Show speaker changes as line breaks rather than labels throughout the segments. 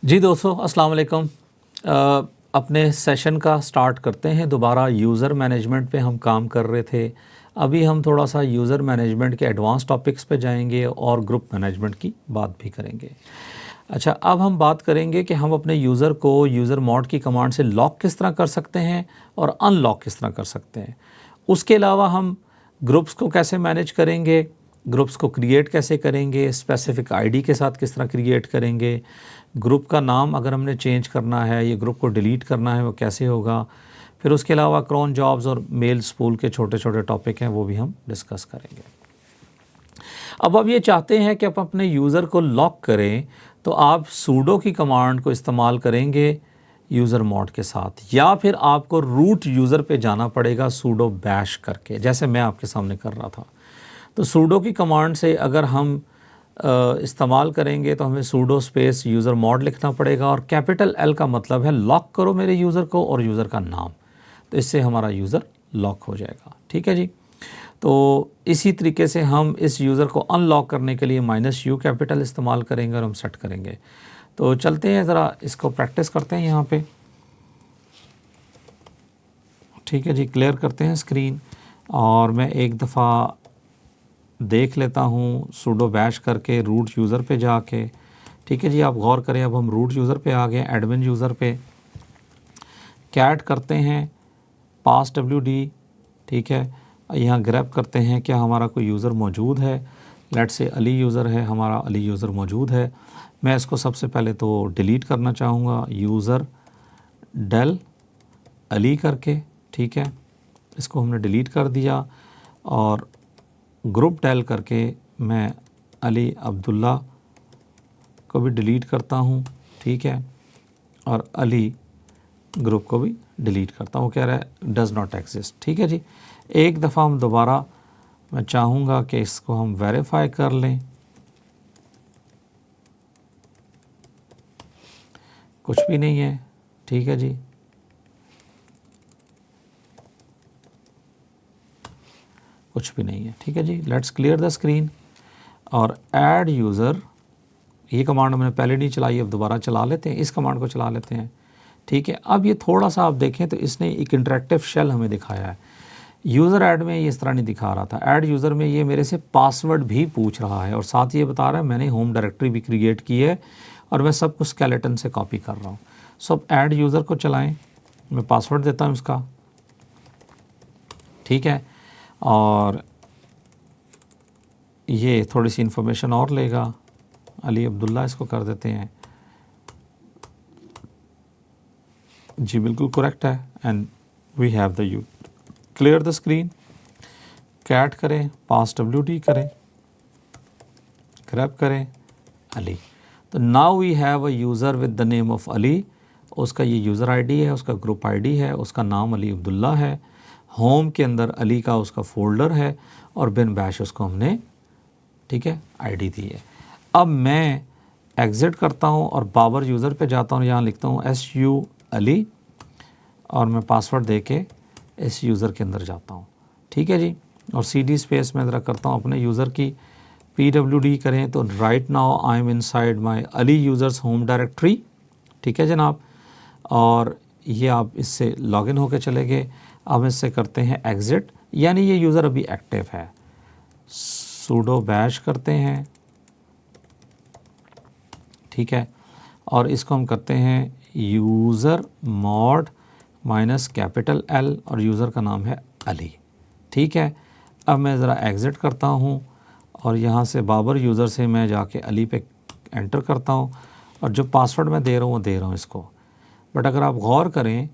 जी दोस्तों, अस्सलाम वालेकुम। अपने सेशन का स्टार्ट करते हैं दोबारा। यूज़र मैनेजमेंट पे हम काम कर रहे थे। अभी हम थोड़ा सा यूज़र मैनेजमेंट के एडवांस टॉपिक्स पे जाएंगे और ग्रुप मैनेजमेंट की बात भी करेंगे। अच्छा, अब हम बात करेंगे कि हम अपने यूज़र को यूज़र मॉड की कमांड से लॉक किस तरह कर सकते हैं और अनलॉक किस तरह कर सकते हैं। उसके अलावा हम ग्रुप्स को कैसे मैनेज करेंगे, ग्रुप्स को क्रिएट कैसे करेंगे, स्पेसिफिक आईडी के साथ किस तरह क्रिएट करेंगे, ग्रुप का नाम अगर हमने चेंज करना है, ये ग्रुप को डिलीट करना है वो कैसे होगा। फिर उसके अलावा क्रॉन जॉब्स और मेल स्पूल के छोटे छोटे टॉपिक हैं, वो भी हम डिस्कस करेंगे। अब ये चाहते हैं कि आप अपने यूज़र को लॉक करें, तो आप सूडो की कमांड को इस्तेमाल करेंगे यूज़र मॉड के साथ, या फिर आपको रूट यूज़र पे जाना पड़ेगा सूडो बैश करके, जैसे मैं आपके सामने कर रहा था। तो सूडो की कमांड से अगर हम इस्तेमाल करेंगे तो हमें सूडो स्पेस यूज़र मॉड लिखना पड़ेगा, और कैपिटल एल का मतलब है लॉक करो मेरे यूज़र को और यूज़र का नाम। तो इससे हमारा यूज़र लॉक हो जाएगा। ठीक है जी। तो इसी तरीके से हम इस यूज़र को अनलॉक करने के लिए -U कैपिटल इस्तेमाल करेंगे और हम सेट करेंगे। तो चलते हैं ज़रा इसको प्रैक्टिस करते हैं यहाँ पे। ठीक है जी, क्लियर करते हैं स्क्रीन और मैं एक दफ़ा देख लेता हूँ सूडो बैश करके रूट यूज़र पे जाके। ठीक है जी, आप गौर करें, अब हम रूट यूज़र पे आ गए, एडमिन यूज़र पे कैट करते हैं पास WD। ठीक है, यहाँ ग्रैब करते हैं क्या हमारा कोई यूज़र मौजूद है। लेट्स से अली यूज़र है, हमारा अली यूज़र मौजूद है। मैं इसको सबसे पहले तो डिलीट करना चाहूँगा, यूज़र डेल अली करके। ठीक है, इसको हमने डिलीट कर दिया और ग्रुप डेल करके मैं अली अब्दुल्ला को भी डिलीट करता हूँ। ठीक है, और अली ग्रुप को भी डिलीट करता हूँ। कह रहा है डज़ नॉट एग्जिस्ट। ठीक है जी, एक दफ़ा हम दोबारा, मैं चाहूँगा कि इसको हम वेरीफाई कर लें। कुछ भी नहीं है। ठीक है जी, कुछ भी नहीं है। ठीक है जी, लेट्स क्लियर द स्क्रीन और ऐड यूज़र। ये कमांड हमने पहले नहीं चलाई, अब दोबारा चला लेते हैं, इस कमांड को चला लेते हैं। ठीक है, अब ये थोड़ा सा आप देखें तो इसने एक इंटरेक्टिव शेल हमें दिखाया है। यूज़र ऐड में ये इस तरह नहीं दिखा रहा था। ऐड यूज़र में ये मेरे से पासवर्ड भी पूछ रहा है और साथ ये बता रहा है मैंने होम डायरेक्टरी भी क्रिएट की है और मैं सब कुछ स्केलेटन से कॉपी कर रहा हूँ। सो अब ऐड यूज़र को चलाएं, मैं पासवर्ड देता हूँ इसका। ठीक है, और ये थोड़ी सी इन्फॉर्मेशन और लेगा। अली अब्दुल्ला इसको कर देते हैं। जी बिल्कुल करेक्ट है, and we have the you. Clear the screen, cat करें, पास WD करें, ग्रैब करें अली। तो now we have a user with the name of Ali. उसका ये यूज़र आईडी है, उसका ग्रुप आईडी है, उसका नाम अली अब्दुल्ला है, होम के अंदर अली का उसका फोल्डर है और बिन बैश उसको हमने, ठीक है, आईडी दी है। अब मैं एग्ज़िट करता हूँ और बाबर यूज़र पे जाता हूँ, यहाँ लिखता हूँ SU अली और मैं पासवर्ड दे के इस यूज़र के अंदर जाता हूँ। ठीक है जी, और CD स्पेस में ज़रा करता हूँ अपने यूज़र की PWD करें तो right now I am inside my Ali users home directory. ठीक है जनाब, और ये आप इससे लॉगिन होकर चले गए। अब इससे करते हैं एग्ज़िट, यानी ये यूज़र अभी एक्टिव है। सूडो बैश करते हैं। ठीक है, और इसको हम करते हैं यूज़र मॉड -L और यूज़र का नाम है अली। ठीक है, अब मैं ज़रा एग्ज़िट करता हूँ और यहाँ से बाबर यूज़र से मैं जाके अली पे एंटर करता हूँ और जो पासवर्ड मैं दे रहा हूँ वो दे रहा हूँ इसको। बट अगर आप गौर करें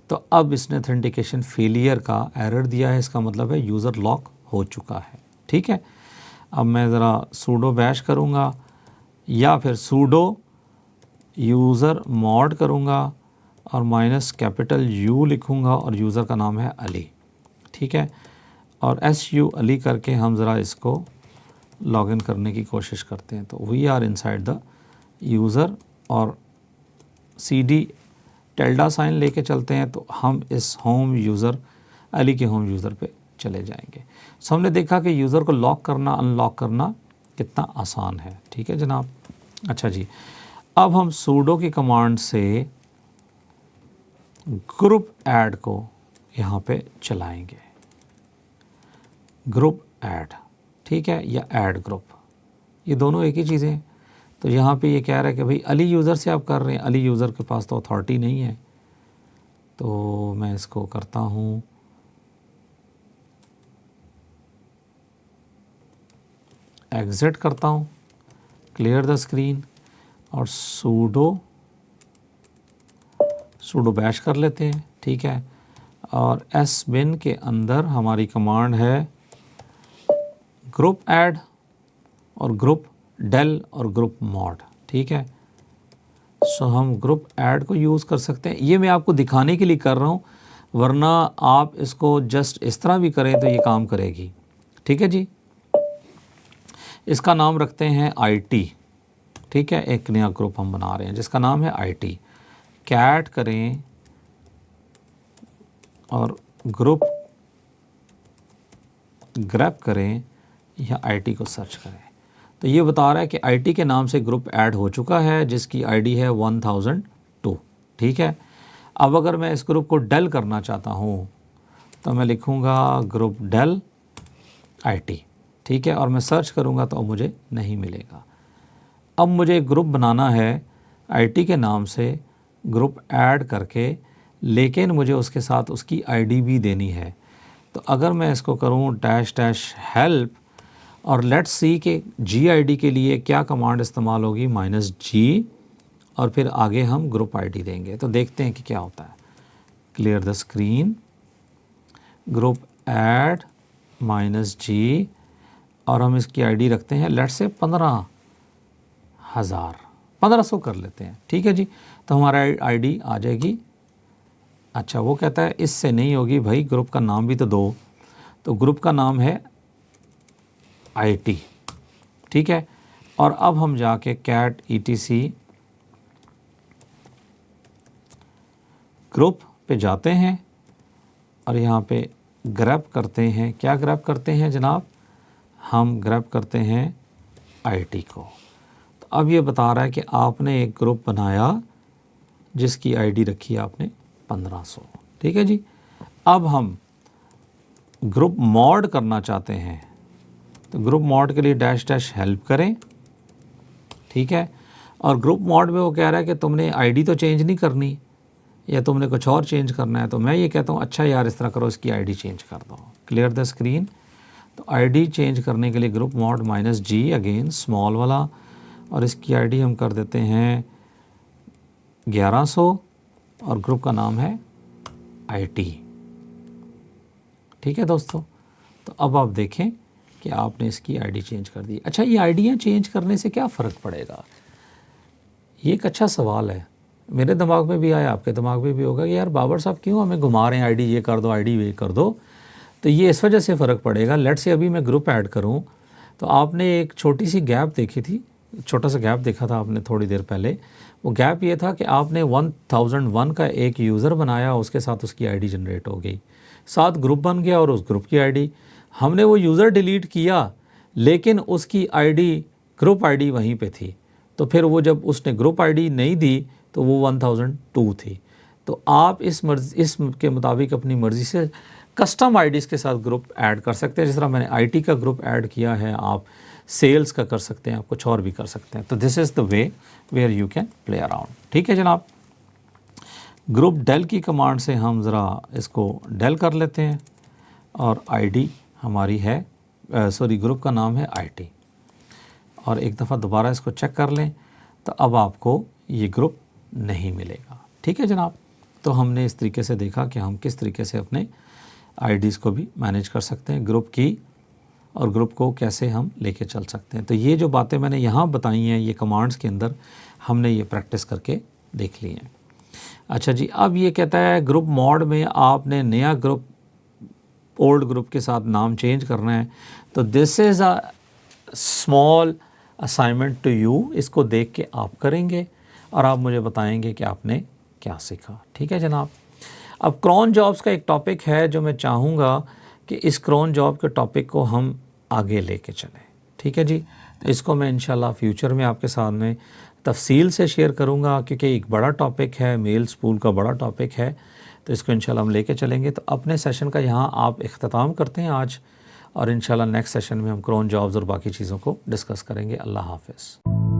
तो अब इसने ऑथेंटिकेशन फेलियर का एरर दिया है, इसका मतलब है यूज़र लॉक हो चुका है। ठीक है, अब मैं ज़रा सूडो बैश करूँगा या फिर सूडो यूज़र मॉड करूँगा और -U लिखूँगा और यूज़र का नाम है अली। ठीक है, और SU अली करके हम ज़रा इसको लॉगिन करने की कोशिश करते हैं। तो we are inside the user और CD टिल्डा साइन लेके चलते हैं तो हम इस होम यूज़र अली के होम यूज़र पे चले जाएंगे। सो हमने देखा कि यूज़र को लॉक करना अनलॉक करना कितना आसान है। ठीक है जनाब। अच्छा जी, अब हम सूडो की कमांड से ग्रुप ऐड को यहाँ पे चलाएंगे, ग्रुप ऐड, ठीक है, या ऐड ग्रुप, ये दोनों एक ही चीज़ें हैं। तो यहाँ पे ये कह रहा है कि भाई अली यूज़र से आप कर रहे हैं, अली यूज़र के पास तो अथॉरिटी नहीं है। तो मैं इसको करता हूँ एग्ज़िट करता हूँ, क्लियर द स्क्रीन, और सूडो बैश कर लेते हैं, ठीक है। और एस बिन के अंदर हमारी कमांड है ग्रुप ऐड और ग्रुप डेल और ग्रुप मॉड, ठीक है। सो हम ग्रुप ऐड को यूज़ कर सकते हैं। ये मैं आपको दिखाने के लिए कर रहा हूँ, वरना आप इसको जस्ट इस तरह भी करें तो ये काम करेगी, ठीक है जी। इसका नाम रखते हैं IT, ठीक है। एक नया ग्रुप हम बना रहे हैं जिसका नाम है IT। कैट करें और ग्रुप ग्रैब करें या IT को सर्च करें। तो ये बता रहा है कि IT के नाम से ग्रुप ऐड हो चुका है जिसकी ID है 1002, ठीक है। अब अगर मैं इस ग्रुप को डेल करना चाहता हूँ तो मैं लिखूँगा ग्रुप डेल IT, ठीक है, और मैं सर्च करूँगा तो अब मुझे नहीं मिलेगा। अब मुझे एक ग्रुप बनाना है IT के नाम से ग्रुप ऐड करके, लेकिन मुझे उसके साथ उसकी ID भी देनी है। तो अगर मैं इसको करूँ --हेल्प और लेट्स सी कि GID के लिए क्या कमांड इस्तेमाल होगी, -G, और फिर आगे हम ग्रुप ID देंगे। तो देखते हैं कि क्या होता है। Clear the screen, group add -G, और हम इसकी ID रखते हैं लेट्स से 1500 कर लेते हैं, ठीक है जी। तो हमारा ID आ जाएगी। अच्छा, वो कहता है इससे नहीं होगी भाई, ग्रुप का नाम भी तो दो। तो ग्रुप का नाम है IT, ठीक है। और अब हम जाके कैट ETC ग्रुप पे जाते हैं और यहाँ पे ग्रैब करते हैं। क्या ग्रैब करते हैं जनाब? हम ग्रैब करते हैं IT को। तो अब ये बता रहा है कि आपने एक ग्रुप बनाया जिसकी ID रखी है आपने 1500, ठीक है जी। अब हम ग्रुप मॉड करना चाहते हैं, तो ग्रुप मॉड के लिए --हेल्प करें, ठीक है। और ग्रुप मॉड में वो कह रहा है कि तुमने ID तो चेंज नहीं करनी या तुमने कुछ और चेंज करना है। तो मैं ये कहता हूँ अच्छा यार इस तरह करो, इसकी ID चेंज कर दो। Clear the screen. तो ID चेंज करने के लिए group mod -G, again small वाला, और इसकी ID हम कर देते हैं 1100 और ग्रुप का नाम है IT, ठीक है दोस्तों। तो अब आप देखें कि आपने इसकी ID चेंज कर दी। अच्छा, ये आइडियाँ चेंज करने से क्या फ़र्क पड़ेगा? ये एक अच्छा सवाल है, मेरे दिमाग में भी आया, आपके दिमाग में भी होगा कि यार बाबर साहब क्यों हमें घुमा रहे हैं, ID ये कर दो, ID ये कर दो। तो ये इस वजह से फ़र्क पड़ेगा। लेट्स से अभी मैं ग्रुप ऐड करूँ तो आपने एक छोटी सी गैप देखी थी, छोटा सा गैप देखा था आपने थोड़ी देर पहले। वो गैप ये था कि आपने 1001 का एक यूज़र बनाया, उसके साथ उसकी ID जनरेट हो गई, साथ ग्रुप बन गया और उस ग्रुप की ID, हमने वो यूज़र डिलीट किया लेकिन उसकी ID, ग्रुप ID वहीं पे थी। तो फिर वो जब उसने ग्रुप ID नहीं दी तो वो 1002 थी। तो आप इसके मुताबिक अपनी मर्ज़ी से कस्टम IDs के साथ ग्रुप ऐड कर सकते हैं। जिस तरह मैंने IT का ग्रुप ऐड किया है, आप सेल्स का कर सकते हैं, आप कुछ और भी कर सकते हैं। तो this is the way where you can play around, ठीक है जनाब। ग्रुप डेल की कमांड से हम ज़रा इसको डेल कर लेते हैं और ID हमारी है, सॉरी ग्रुप का नाम है IT, और एक दफ़ा दोबारा इसको चेक कर लें तो अब आपको ये ग्रुप नहीं मिलेगा, ठीक है जनाब। तो हमने इस तरीके से देखा कि हम किस तरीके से अपने IDs को भी मैनेज कर सकते हैं, ग्रुप की और ग्रुप को कैसे हम लेके चल सकते हैं। तो ये जो बातें मैंने यहाँ बताई हैं, ये कमांड्स के अंदर हमने ये प्रैक्टिस करके देख ली हैं। अच्छा जी, अब ये कहता है ग्रुप मॉड में आपने नया ग्रुप ओल्ड ग्रुप के साथ नाम चेंज करना है। तो this is a small assignment to you, इसको देख के आप करेंगे और आप मुझे बताएंगे कि आपने क्या सीखा, ठीक है जनाब। अब क्रॉन जॉब्स का एक टॉपिक है जो मैं चाहूँगा कि इस क्रॉन जॉब के टॉपिक को हम आगे लेके चलें, ठीक है जी। तो इसको मैं इंशाल्लाह फ्यूचर में आपके सामने तफसील से शेयर करूँगा, क्योंकि एक बड़ा टॉपिक है, मेल्स पूल का बड़ा टॉपिक है, तो इसको इंशाल्लाह हम लेके चलेंगे। तो अपने सेशन का यहाँ आप इख्तिताम करते हैं आज, और इंशाल्लाह नेक्स्ट सेशन में हम क्रोन जॉब्स और बाकी चीज़ों को डिस्कस करेंगे। अल्लाह हाफ़िज़।